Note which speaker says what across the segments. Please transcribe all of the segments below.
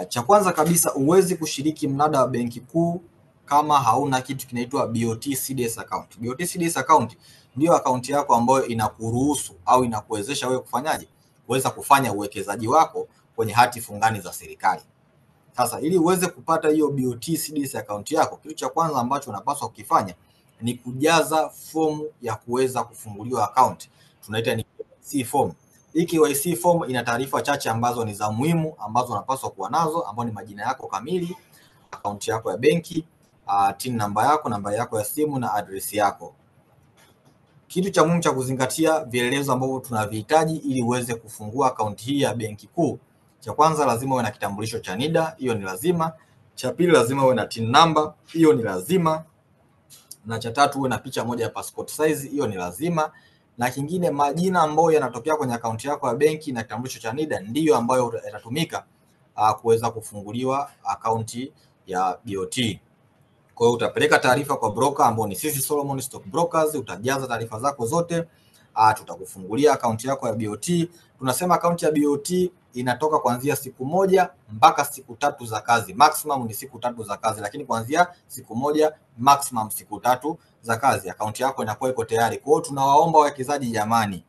Speaker 1: Cha kwanza kabisa, uwezi kushiriki mnada wa benki kuu kama hauna kitu kinaitwa BOT CDS account. BOT CDS account ndio akaunti yako ambayo inakuruhusu au inakuwezesha wewe kufanyaje, kuweza kufanya uwekezaji wako kwenye hati fungani za serikali. Sasa ili uweze kupata hiyo BOT CDS account yako, kitu cha kwanza ambacho unapaswa kukifanya ni kujaza fomu ya kuweza kufunguliwa account. Tunaita ni KYC form. Hii KYC form ina taarifa chache ambazo ni za muhimu ambazo unapaswa kuwa nazo, ambao ni majina yako kamili, account yako ya benki, TIN namba yako, namba yako ya simu na address yako. Kitu cha muhimu cha kuzingatia, vielelezo ambavyo tunavihitaji ili uweze kufungua akaunti hii ya benki kuu. Cha kwanza, lazima uwe na kitambulisho cha NIDA, hiyo ni lazima. Cha pili, lazima uwe na TIN namba, hiyo ni lazima. Na cha tatu, uwe na picha moja ya passport size, hiyo ni lazima. Na kingine, majina ambayo yanatokea kwenye akaunti yako ya benki na kitambulisho cha NIDA ndiyo ambayo yatatumika kuweza kufunguliwa akaunti ya BOT. Kwa hiyo utapeleka taarifa kwa broker ambao ni sisi Solomon Stock Brokers, utajaza taarifa zako zote, tutakufungulia akaunti yako ya BOT. Tunasema akaunti ya BOT inatoka kuanzia siku moja mpaka siku 3 za kazi. Maximum ni siku 3 za kazi, lakini kuanzia siku moja maximum siku 3 za kazi akaunti yako inakuwa iko tayari. Kwa hiyo tunawaomba wawekezaji, jamani,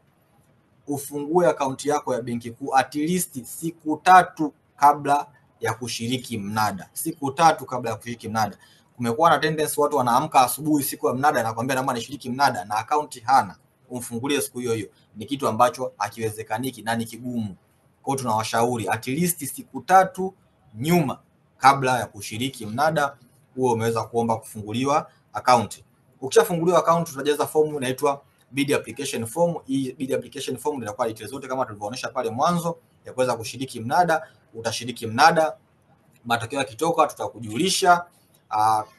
Speaker 1: ufungue akaunti yako ya benki kuu at least siku 3 kabla ya kushiriki mnada. Siku 3 kabla ya kushiriki mnada. Kumekuwa na tendency watu wanaamka asubuhi siku ya mnada na kwambia naomba nishiriki mnada na akaunti hana, umfungulie siku hiyo hiyo. Ni kitu ambacho hakiwezekaniki na ni kigumu. Kwa hiyo tunawashauri at least siku 3 nyuma kabla ya kushiriki mnada huo umeweza kuomba kufunguliwa akaunti. Ukishafunguliwa akaunti utajaza fomu inaitwa bid application form. Hii bid application form inakuwa details zote kama tulivyoonyesha pale mwanzo ya kuweza kushiriki mnada. Utashiriki mnada, matokeo yakitoka tutakujulisha.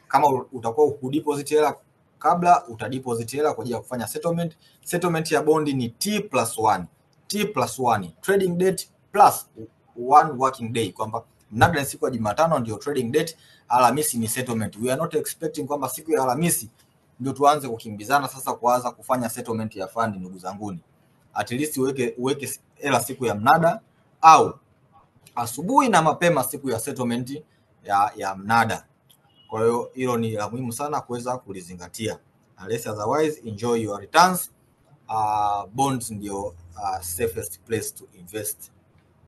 Speaker 1: Kama utakuwa kudeposit hela kabla, utadeposit hela kwa ajili ya kufanya settlement. Settlement ya bondi ni T+1. T+1 trading date plus 1 working day, kwamba mnada ni siku ya Jumatano ndio trading date, Alhamisi ni settlement. We are not expecting kwamba siku ya Alhamisi ndio tuanze kukimbizana sasa kuanza kufanya settlement ya fund. Ndugu zanguni, at least uweke hela siku ya mnada au asubuhi na mapema siku ya settlement ya mnada. Kwa hiyo hilo ni la muhimu sana kuweza kulizingatia. Unless otherwise, enjoy your returns. Bonds ndio safest place to invest.